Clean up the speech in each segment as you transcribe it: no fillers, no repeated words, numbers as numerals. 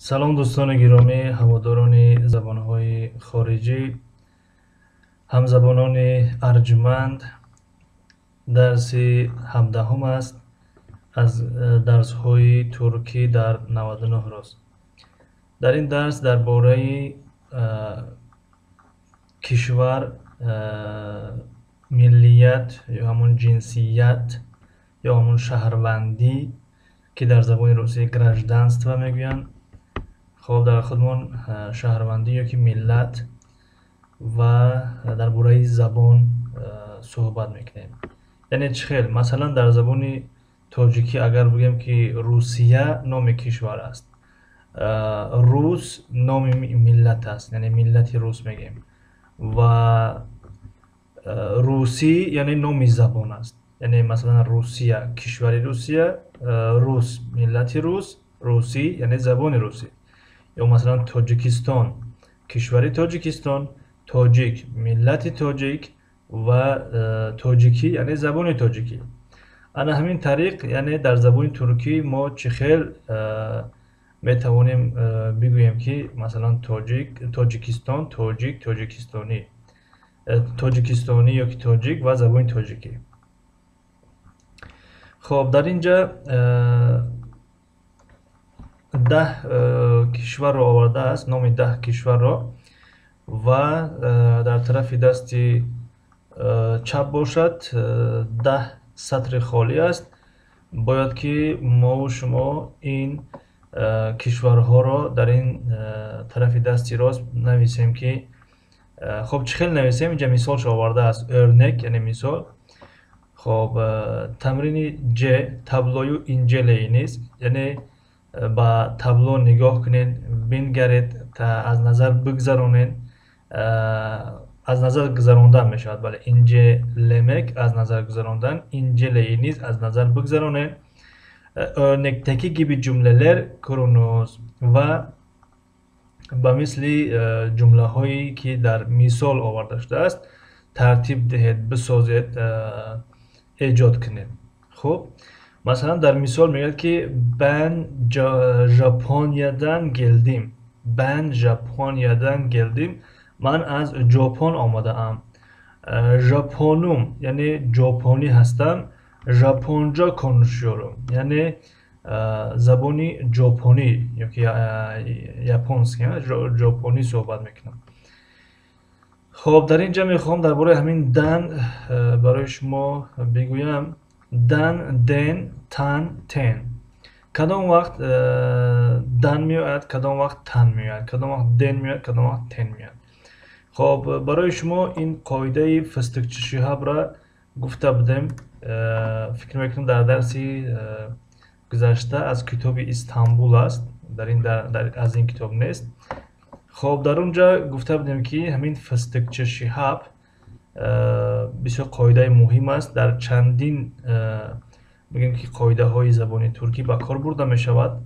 سلام دوستان گرامی هواداران زبانهای خارجی همزبانان ارجمند. درس 17 است از درس های ترکی در 99 روز. در این درس درباره کشور، ملیت یا همون جنسیت یا همون شهروندی که در زبان روسی گراجدانستو میگویند. خب در خودمون شهروندی یا که ملت و درباره زبان صحبت میکنیم. یعنی چه خیل مثلا در زبان تاجیکی اگر بگیم که روسیه نام کشور است، روس نام ملت است، یعنی ملت روس میگیم، و روسی یعنی نام زبان است. یعنی مثلا روسیه کشور روسیه، روس ملت روس، روسی یعنی زبان روسی. یا مثلا تاجیکستان کشور تاجیکستان، تاجیک ملت تاجیک و تاجیکی یعنی زبان تاجیکی. انا همین طریق یعنی در زبان ترکی ما چه خیل میتوانیم بگوییم که مثلا تاجیکستان، تاجیک، تاجیکستانی، تاجیکستانی یا که تاجیک و زبان تاجیکی. خب در اینجا 10 کشور را آورده است، نام 10 کشور را، و در طرف دست چپ باشد 10 سطر خالی است. باید که ما و شما این کشورها را در این طرف دست راست نویسیم که خب چه خیلی نویسیم. اینجا مثالش آورده است، örnek یعنی مثال. خب تمرین ج، تابلوی inceleyiniz یعنی با تابلو نگاه کنین، بنگرید تا از نظر بگذرونین. از نظر گذراندن می شود، بله، incelemek از نظر گذراندن، inceleyiniz از نظر بگذرونین. örnekteki gibi cümleler kurunuz و به مثل جمله هایی که در مثال آورده شده است ترتیب دهید، بسازید، ایجاد کنید. خب مثلا در مثال میگه که ben Japonya'dan geldim. Ben Japonya'dan geldim. من از ژاپن آمده ام. ژاپنوم یعنی ژاپنی هستم. ژاپنجا konuşuyorum یعنی زبانی ژاپنی یا که یاپنسکی، ژاپنی صحبت میکنم. خب در اینجا میخوام درباره همین دن برای شما بگویم. دن، دن، تن، تن. کدام وقت دن میاد، کدام وقت تن میاد، کدام وقت دن میاد، کدام وقت تن میاد. خب برای شما این قاعده فستقچی شهاب را گفته بودم. فکر میکنم در درسی گذشته از کتاب استانبول است، از این کتاب نیست. خب در اونجا گفته بودیم که همین فستقچی شهاب بسیار قاعده مهم است. در چندین بگیم که قاعده های زبان ترکی به کار برده می شود.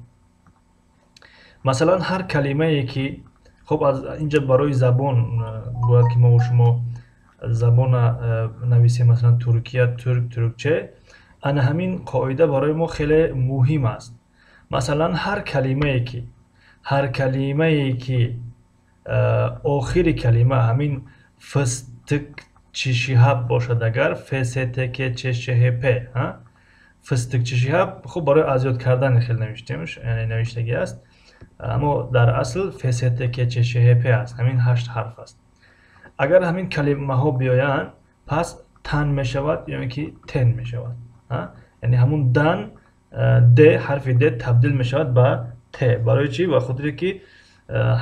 مثلا هر کلمه ای که خب از اینجا برای زبان باید که ما و شما زبان نویسیم، مثلا ترکیه، ترک، ترکچه. انا همین قاعده برای ما خیلی مهم است. مثلا هر کلمه ای که آخر کلمه همین فستقچی شهاب باشد، اگر فستک چشهپ فستقچی شهاب، خب برای اذیت کردن خیلی نوشتیمش، یعنی نوشتگی است، اما در اصل فستک چشهپ است. همین 8 حرف است. اگر همین کلمه ها بیایند پس تن می شود یعنی که تن می شود. یعنی همون دن، د، حرف د تبدیل می شود به ت. برای چی؟ به خاطر که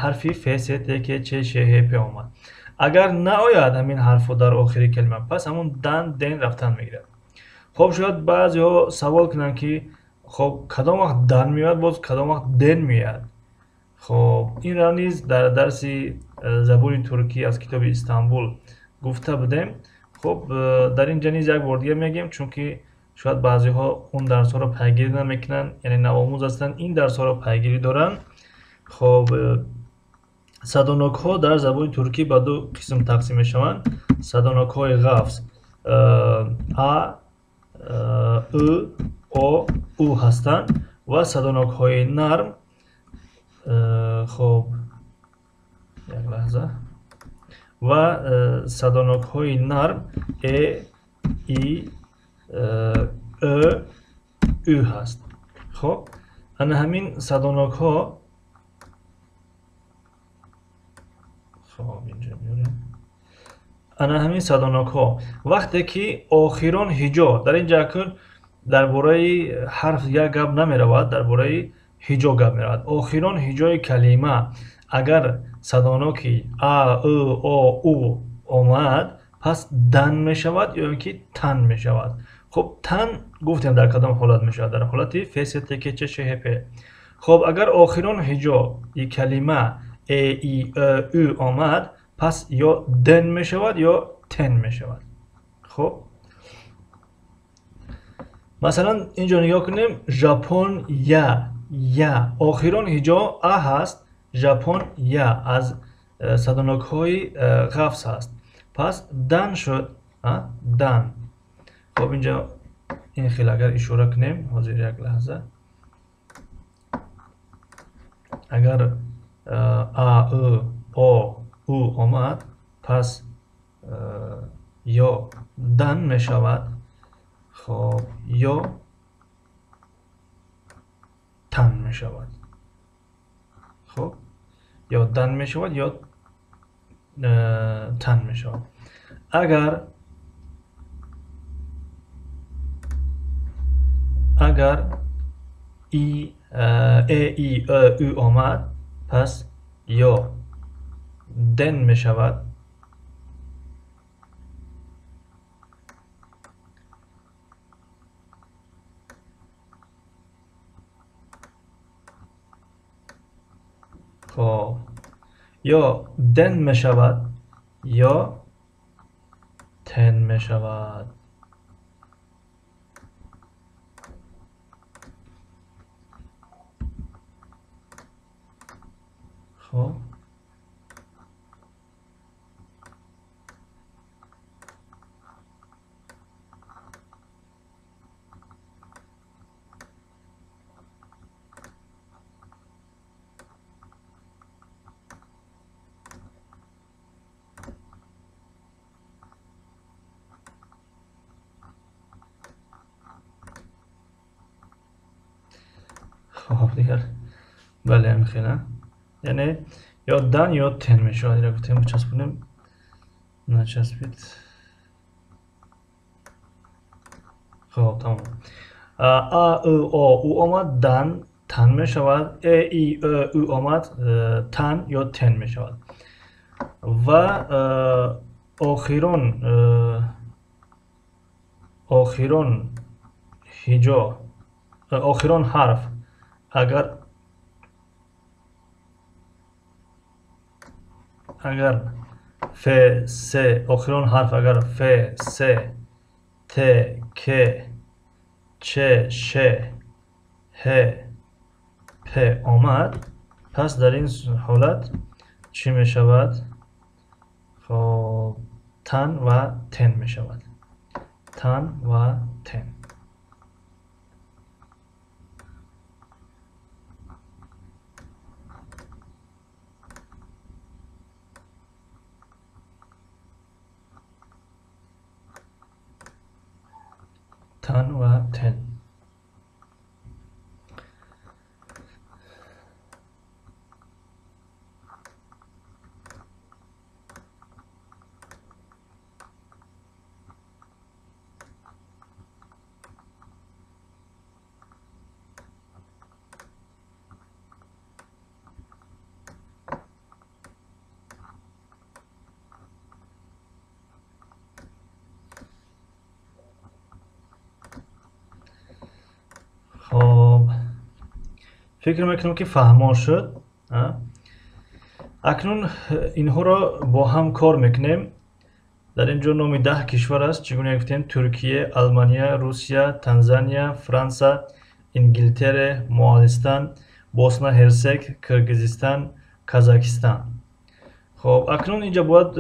حرفی فستک چشهپ آمد. اگر نآید همین حرف در آخری کلمه پس همون دن، دن رفتن میگیرد. خب شاید بعضی ها سوال کنن که خب کدام وقت دن میاد، باز کدام وقت دن میاد. خب این را نیز در درس زبان ترکی از کتاب استانبول گفته بودیم. خب در اینجا نیز یک بار دیگه میگیم، چون که شاید بعضی ها اون درس ها را پیگیری نمیکنن، یعنی نوآموز هستن، این درس ها را پیگیری دارن. خب صدانک ها در زبان ترکی به 2 قسم تقسیم میشوند. صدانک های قفز ا، ا، او هستند و صدانک های نرم خب یک لحظه. و صدانوک های نرم ای ای او او هست. خب انا همین صدانوک ها، خب اینجا میاریم. انا همین صدانوک ها وقتی که آخران هجا در اینجا کن درباره حرف یک گپ نمیرود، درباره هجا گپ میرود. آخران هجای کلمه اگر صدانوکی ا او او آمد پس دن میشود یا اینکه تن میشود. خب تن گفتیم در کدام حالت میشود؟ در حالت فیس تکچه شهپه. خب اگر آخران هجا یک کلمه ای او آمد پس یا دن میشود یا تن میشود. خب مثلا اینجا نگاه کنیم ژاپن یا آخران هجا ا هست، ژاپن یا از صدانوک های قفس هست، پس دن شد دن. خب اینجا این خیلی اگر اشاره کنیم حاضر یک لحظه، اگر ا او آمد پس یا دن می شود، خب یا تن می شود. خب یا دن می شود یا تن می شود. اگر ای او آمد پس یا دن می شود خب یا دن می شود یا تن می شود. خب خب دیگر بله میخینه، یعنی یا دن یا تن میشه. دیگه گفتیم بچسبونیم نچسبید. خب تمام. ا او آمد دن تن میشود، ای او آمد تن یا تن میشود. و آخرون هجا آخرون حرف اگر ف س آخرون حرف اگر ف س ت ک چ ش ه پ آمد پس در این حالت چی می شود؟ خب تن و تن می شود. تن و تن. تن و تن. خب فکر میکنم که فهمان شد. اکنون اینها را با هم کار میکنیم. در اینجا نام 10 کشور است. چگونه گفتیم ترکیه، آلمانیا، روسیه، تانزانیا، فرانسه، انگلتره، مالستان، بوسنا هرسک، کرگیزستان، کازاکستان. خب اکنون اینجا باید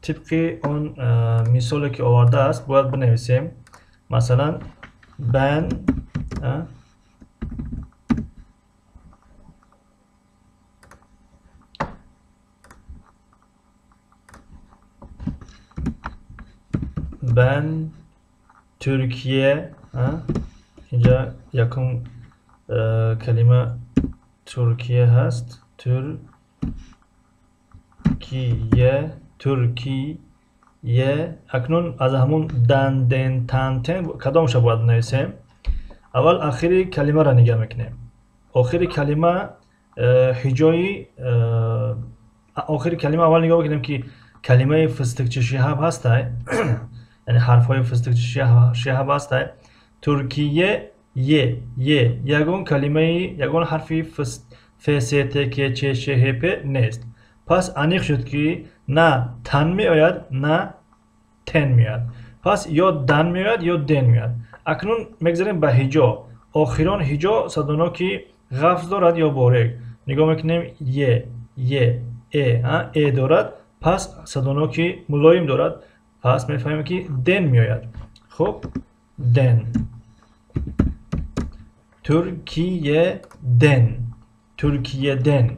طبق اون مثالی که آورده است باید بنویسیم. مثلا ben Ben Türkiye. اینجا yakın kelime Türkiye هست. Türkiye اکنون از همون دن دن تن تن کدامش باید بنویسیم؟ اول آخری کلمه را نگاه میکنیم. آخری کلمه هجایی آخری کلمه اول نگاه بکنیم که کلمه فستقچی شهاب هست یعنی حرف های فستقچی شهاب هست. ترکیه یگون کلمه یگون حرفی فست که چه شهپ نیست. پس انیق شد که نه تن می آید نه تن می آید. پس یا دن می آید یا دن می آید. اکنون میگذاریم به هجا. آخران هجا صدانا که غفظ دارد یا بارک. نگاه میکنیم ای دارد. پس صدانا که ملایم دارد. پس میفهمیم که دن می آید. خب دن Türkiye'den ben Türkiye'den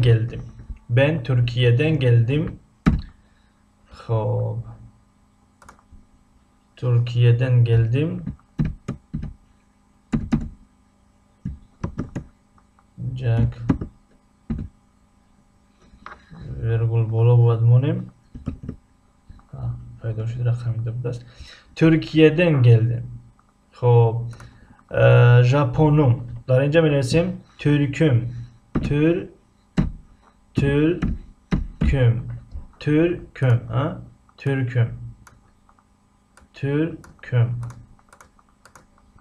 geldim. Ben Türkiye'den geldim. خب Türkiye'den geldim. Jack virgül bola بودمونیم. پیدا شد رقمی دو است. Türkiye'den geldim. خب ژاپنم در اینجا می نویسیم ترکم.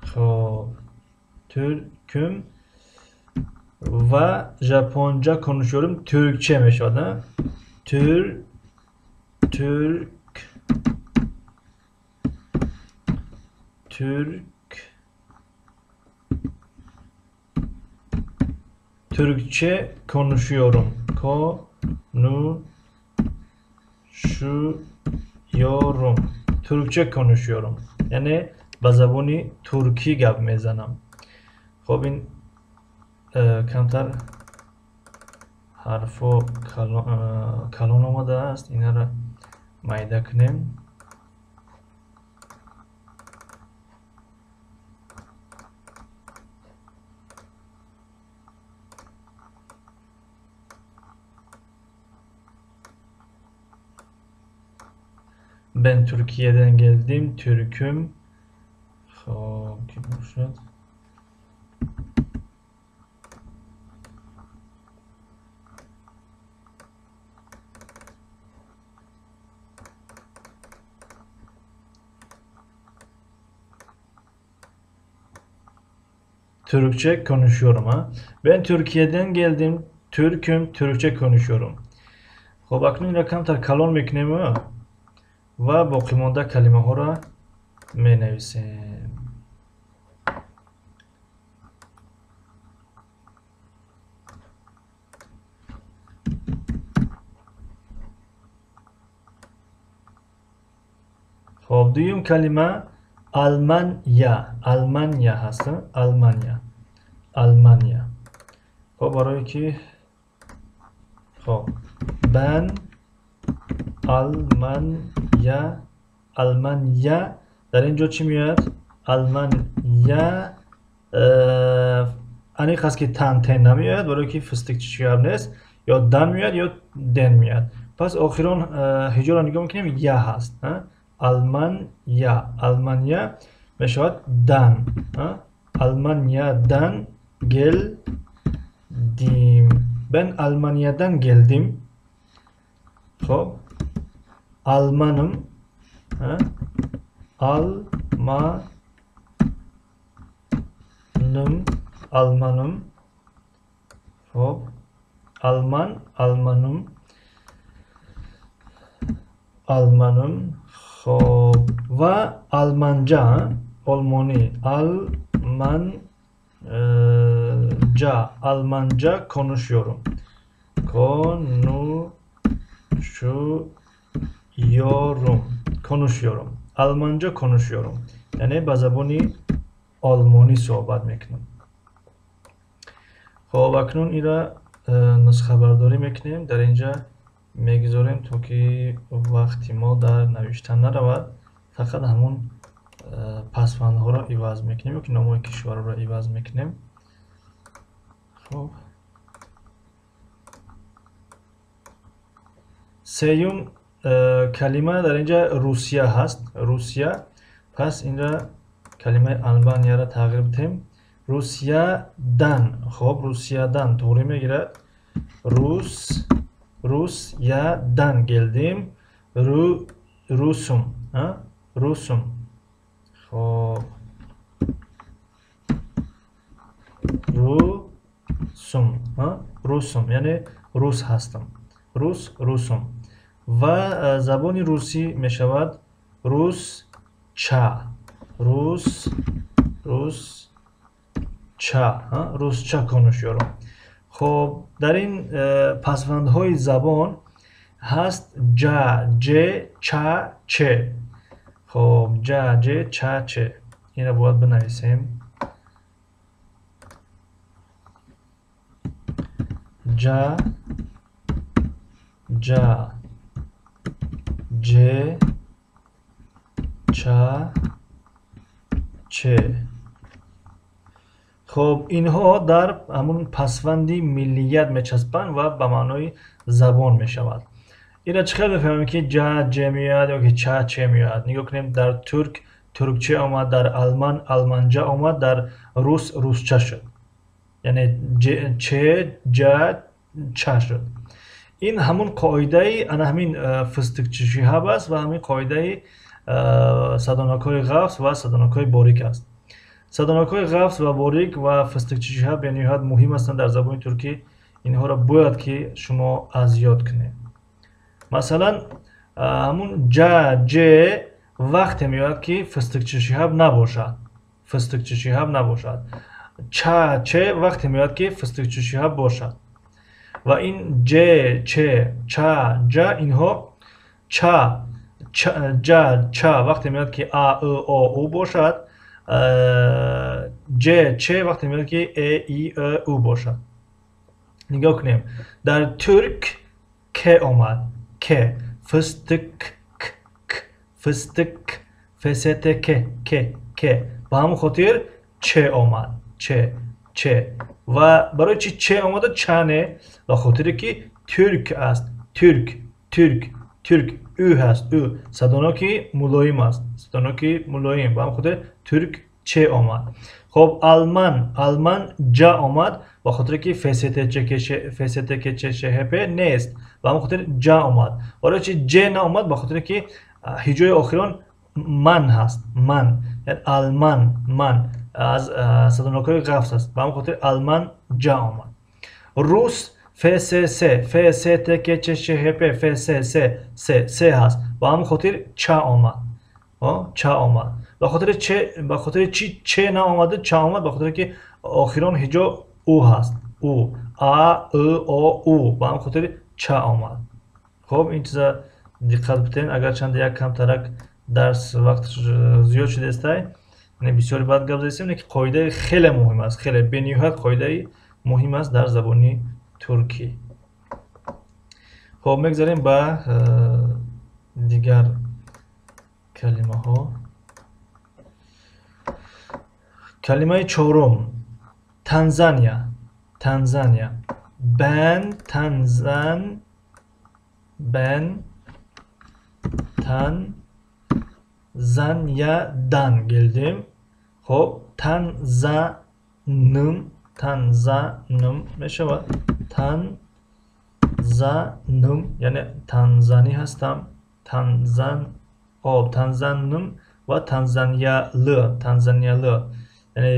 خب Türküm و ژاپنجا konuşuyorum. Türkçe می شد. Türkçe konuşuyorum. Türkçe konuşuyorum. Yani با زبان ترکی گپ میزنم. خب این کمتر حرف و کلون آمده است. اینا را مایده کنیم. Ben Türkiye'den geldim. Türküm. خب کی باشد؟ Türkçe konuşuyorum Ben Türkiye'den geldim. Türküm. Türkçe konuşuyorum. خب اکنون این کمتر کلان میکنیم و باقی مانده کلمه ها را می نویسیم. خب دویم کلمه آلمانیا هست. آلمانیا. خب برای که خب ben Almanya در اینجا چی میاد؟ آلمانیا انیق هست که تن نمیاد برای که فستقچی هم نیست. یا دن میاد یا دن میاد. پس آخران هجا را نگاه میکنیم یا هست. Almanya میشود دن. Almanya'dan geldim. Ben Almanya'dan geldim. خب Almanım. Almanım. خب Almanım. خب و Almanca. Almanca konuşuyorum. Konuşuyorum. Almanca konuşuyorum. Yani با زبان آلمانی صحبت میکنم. خب اکنون این را нусхабардорӣ мекунем. Дар инҷа мегузорем, то ки вақти мо дар навиштан наравад. Фақат ҳамун пасвандҳоро иваз мекунем, ки номҳои кишварро иваз мекунем. хуб, сеюм калима дар инҷа Русия ҳаст. Русия. Пас инҷа калимаи Албанияро тағйир бидем. Русиядан. Хуб, Русиядан тоғрӣ мегирад. Русиядан гелдем. Русум. Русум. Хуб. Русум. Русум, яъне рус ҳастам. Русум. Ва забони русӣ мешавад русча. Русча конушёрум. хуб, дар ин пасвандҳои забон ҳаст ҷа, ҷе, ча, че. хуб, ҷа, ҷе, ча, че. Инро бояд бинависем. ҷа, ҷа, ҷе, ча, че. хуб, инҳо дар ҳамун пасванди миллият мечаспанд ва ба маънои забон мешавад. Инро чӣ хел мефаҳмем, ки ҷа, ҷе меояд ё ки ча, че меояд? Нигоҳ кунем, дар турк туркча омад, дар алман алманҷа омад, дар рус русча шуд. Яъне че, ҷа, ча шуд. ин ҳамун қоидаи ана ҳамин фистикчишиҳаб аст ва ҳамин қоидаи садонокҳои ғафз ва садонокҳои борик аст. Садонокҳои ғафз ва борик ва фистикчишиҳаб бениҳоят муҳим ҳастанд дар забони туркӣ. Инҳоро бояд ки шумо аз ёд кунед. Масалан, ҳамун ҷа, ҷе вақте меояд ки фистикчишиҳаб набошад. Фистикчишиҳаб набошад. Ча, че вақте меояд ки фистикчишиҳаб бошад. ва ин ҷе, че, ча, ҷа инҳо ча, ҷа, ча вақте меояд ки а, ы, о, у бошад. ҷе, че вақте меояд ки э, и, ы, у бошад. нигоҳ кунем, дар турк ке омад. Ке. Фистик, фистик, фестке, ке. ба ҳамон хотир че омад. Че. ва барои чӣ че омада? Ча не, ба хотире ки турк аст. Турк. ӯ ҳаст. ӯ садоноки мулоим аст. Садоноки мулоим. Ба ҳамон хотир турк че омад. хуб, алман ҷа омад, ба хотире ки фстччп нест. ба ҳамон хотир ҷа омад. барои чӣ ҷе наомад? Ба хотире ки ҳиҷои охирон ман ҳаст. Ман. Алман, ман аз садонокҳои ғафз аст. ба ҳамон хотир алман ҷа омад. рус фсс, фстччп, фсс се ҳаст. ба ҳамон хотир ча омад. Ча омад. ба хотири чӣ че наомада? Ча омад, ба хотире ки охирон ҳиҷо у ҳаст. У, а, ы, о, у. Ба ҳамон хотир ча омад. хуб, ин чиза диққат битем. Агарчанде як камтарак дарс вақт зиёд шудестай, бисёри баъд гап задем, ки қоидаи хеле муҳим аст. Хеле бениҳоят қоидаи муҳим аст дар забони туркӣ. хуб, мегзарем ба дигар калимаҳо. калимаи чорум Танзания. Танзаниядан гелдем. хуб, танзаным мешавад. Танзаным, яъне танзанӣ ҳастам. Танзаным ва танзаниялы. яъне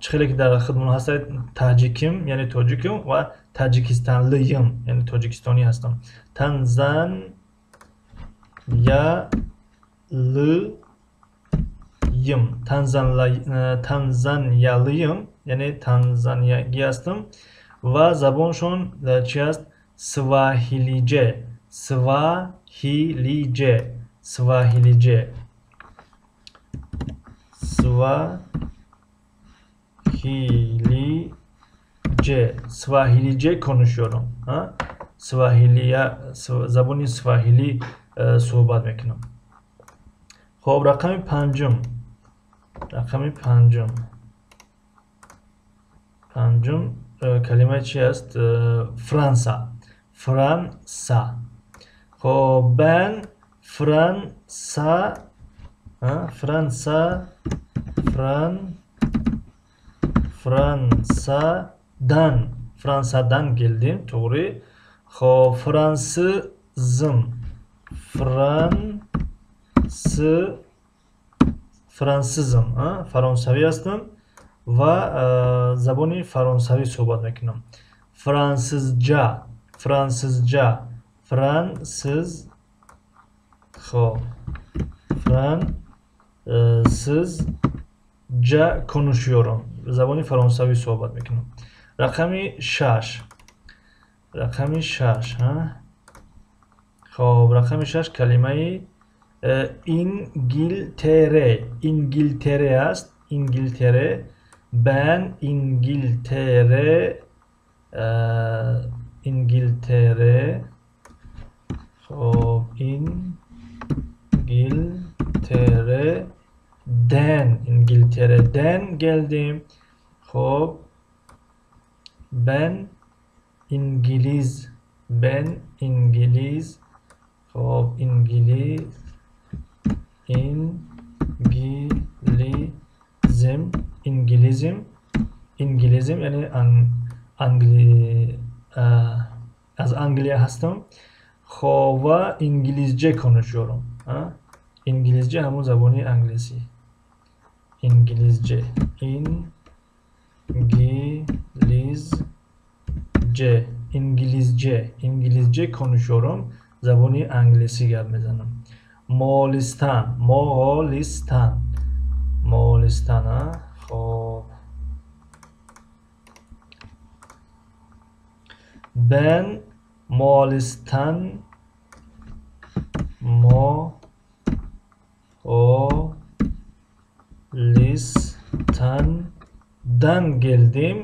чӣ хеле ки дар худмон ҳаста таҷиким, яъне тоҷикум ва таҷикистанлыйым, яъне тоҷикистонӣ ҳастам. Танзаниялыйым, яъне танзаниягӣ ҳастам. ва забоншон чӣ аст? Сваҳилиҷе. Swahilice konuşuyorum. Ha? Zabuni Swahili sohbat mekinam. خب رقم پنجم کلمه چی است؟ فرانسا. خب ben Fransa'dan geldim. Doğru. خب Fransızım. Faransavi hastım ve zaboni Faransavi sohbat mekinam. Fransızca. خب Fransızca konuşuyorum. Zaboni Faransavi sohbat mekinam. رقم 6 خب رقم 6 کلمه İngiltere است. İngiltere. Ben İngiltere خب İngiltere'den geldim. خب ben İngiliz. خب İngilizim yani az Anglia hastım. Ve İngilizce konuşuyorum. İngilizce همون زبانی انگلیسی. İngilizce konuşuyorum. Zaboni انگلیسی گپ میزنم. مالستان خب ben Moğolistan'dan geldim.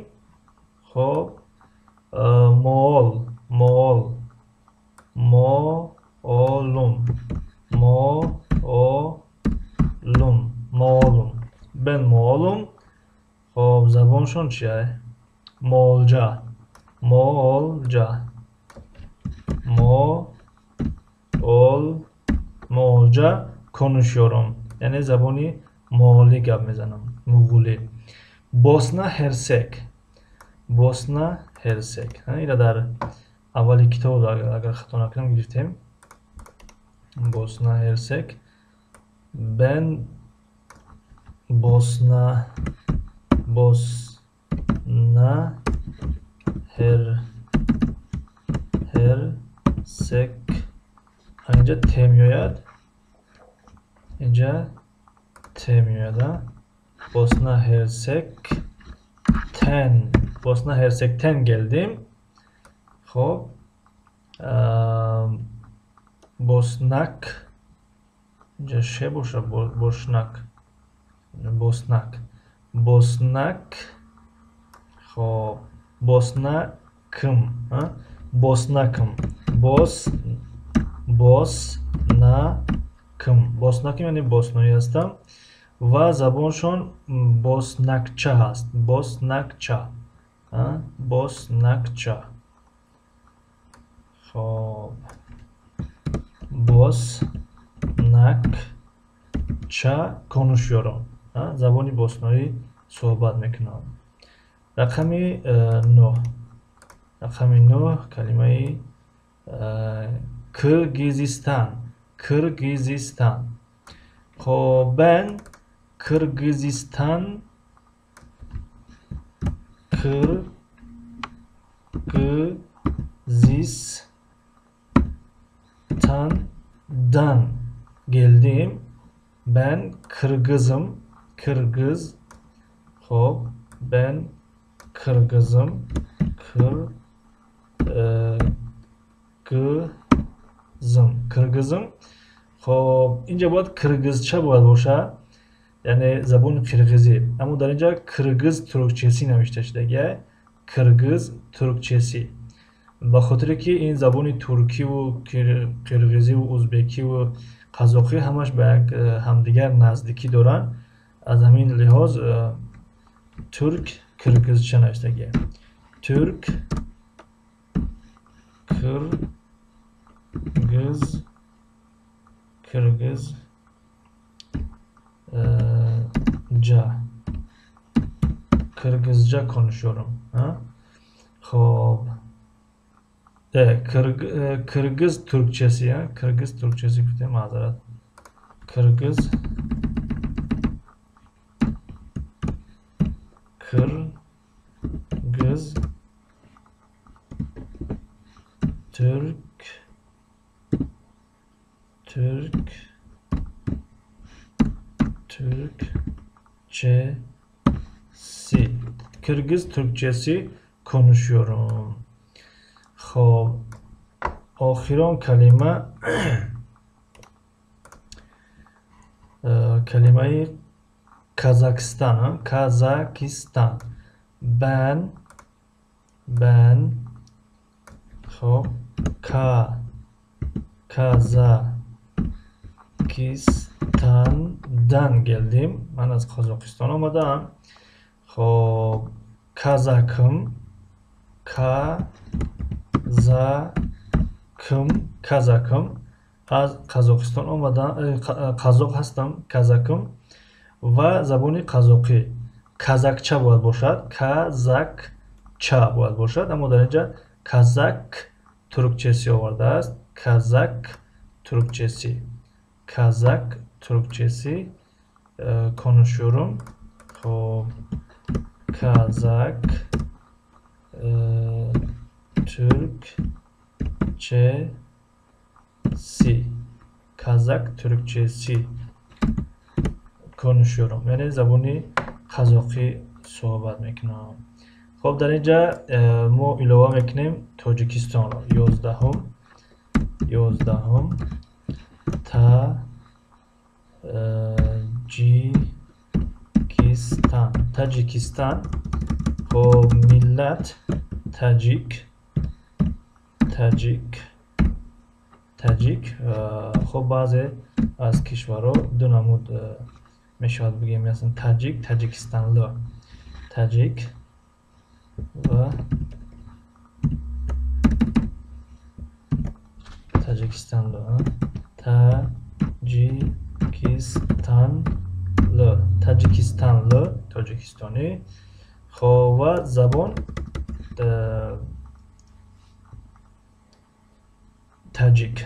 خب Moğolum. Ben Moğolum. خب زبانشون چیه؟ Moğolca konuşuyorum. Yani zaboni Moğoli gap میزنم. Moğoli. Bosna Hersek. اینا در اولی کتاب اگر خطا نکنم گرفتیم. Bosna Hersek. Ben Bosna Hersek اینجا ت میآید. Bosna Hersek'ten geldim. خب Bosnak اینجا شه باشه. Bosnak خب Bosnakım yani Bosna'yı hastım ve zabonşon Bosnakça hast. Bosnakça خب Bosnakça konuşuyorum. Zaboni Bosna'yı sohbat mekinam. Rakami 9 kelimeyi Kırgızistan. خب ben Kırgızistan'dan geldim. Ben Kırgızım. خب ben Kırgızım. خب اینجا باید Kırgızça باید باشه. یعنی زبان قرقیزی. اما در اینجا Kırgız ترکچه‌سی نوشته شده. киргиз туркчеси. ба хотире ки ин забони туркиву қирғизиву узбекиву қазоқӣ ҳамаш ба як ҳамдигар наздикӣ доранд. аз ҳамин лиҳоз турк киргизча навистагия. турк киргизча конишёрум. хоб киргиз туркчаси киргиз туркчаси гуфтем, маъзарат. киргиз Kırgız Türkçesi konuşuyorum. Xo'p, oxiron kalima kalimai Kazakistan. Kazakistan. Ben xo'p, Kazakistandan geldim. Ben az Qozog'iston omadam. Xo'p, Kazakım. Kazakım. Az Qozog'iston omadam. Qazoq hastam. Kazakım. Va zaboni qazoqi. Kazakcha boyad boshad. Kazakcha boyad boshad. Ammo дар инҷа Kazak turkchesi ovardaaст. Kazak turkchesi konuşuyorum. Xo'p, Kazak Türkçesi konuşuyorum. Yani zaboni qazoqi suhbat mekunam. Xo'p, дар инҷа мо илова мекунем Тоҷикистонро. 11 Таҷикистан. Xo'p, millat Tajik. Xo'p, ba'zi az кишварҳо ду намуд мешавад бигем, ясн Tajik, Tajikistanlo. Tajik va Tajikistanlo. Tajikistanlo, Tojikistoni. Xo'p, va zabon Tajik.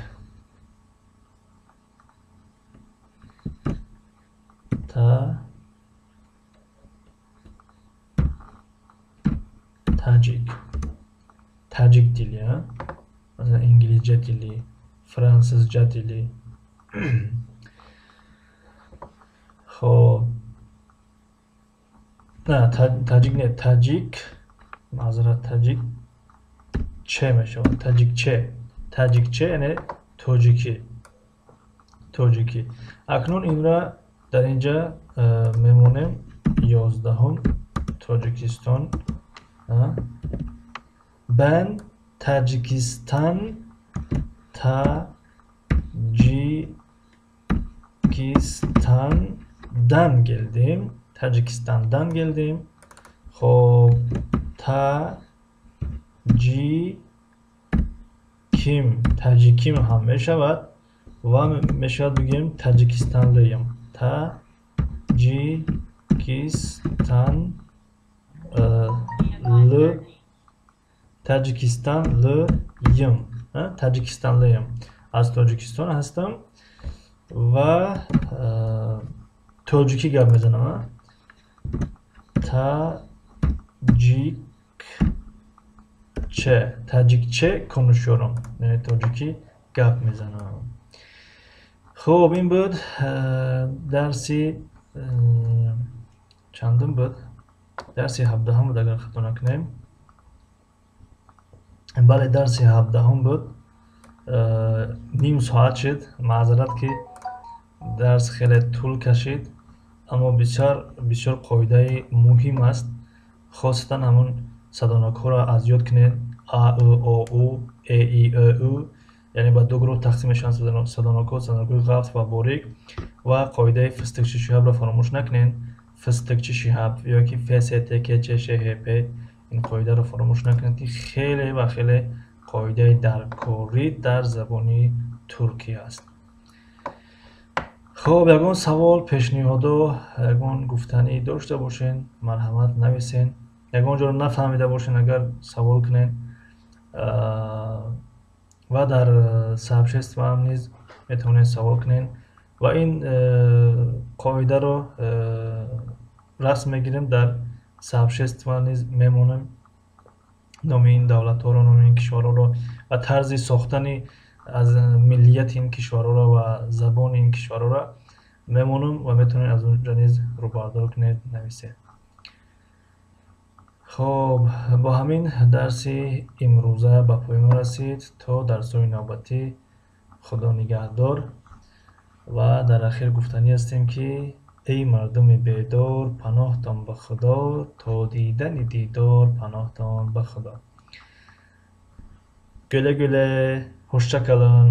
Tajik dili, masalan İngilizce dili, Fransızca dili. Xo'p, Tajik ne? Ma'zurат, Tajikche meshavad. Tajikche ya'ni Tojiki. Aknun inra dar inja memonem 11 Tojikiston. Ben Tacikistan'dan geldim. Tacikistan'dan geldim. Xo'p, Tajikim ham meshavad va meshavad bigem Tajikistanlıyım. Tajikistanlıyım. Az Tojikiston hastam va Tojiki gap mezanaman. Tajikçe konuşuyorum. Yani Tojiki gap mezanam. Xo'p, in bud darsi chandim bud? Darsi 17 bud agar xato nakunam. Bale, darsi 17 bud. Nim soat shid. Ma'zarат ki дарс хеле тӯл кашид, аммо бисёр қоидаи муҳим аст, хосатан ҳамон садонокҳоро аз ёд кунед. А ӯ о ӯ э и ө ӯ, яъне ба ду гурӯҳ тақсим мешаванд садонокҳо, садонокҳои ғафт ва борик. Ва қоидаи фистикчи шиҳабро фаромӯш накунед. фистикчи шиҳаб ёки фсткчшҳп, ин қоидаро фаромӯш накунед, ки хеле ва хеле қоидаи даркорӣ дар забони туркӣ аст. хуб, ягон савол, пешниҳоду ягон гуфтанӣ дошта бошен, марҳамат нависен. ягон ҷоро нафаҳмида бошен, агар савол кунед. ва дар сообщество ҳам низ метавонед савол кунед. ва ин қоидаро расм мегирем, дар сообщество низ мемонем. номи ин давлатҳоро, номи ин кишварҳоро ва тарзи сохтани аз миллияти ин кишварҳоро ва забони ин кишварҳоро мемонам ва метавонед аз онҷо низ рӯбардор кунед, нависед. хуб, бо ҳамин дарси имрӯза ба поён расид. То дарсҳои навбатӣ, худо нигаҳдор. ва дар ахир гуфтанӣ ҳастем, ки эй мардуми бедор, паноҳтон ба худо, то дидани дидор паноҳтон ба худо. гӯле гӯле, ҳушча калон.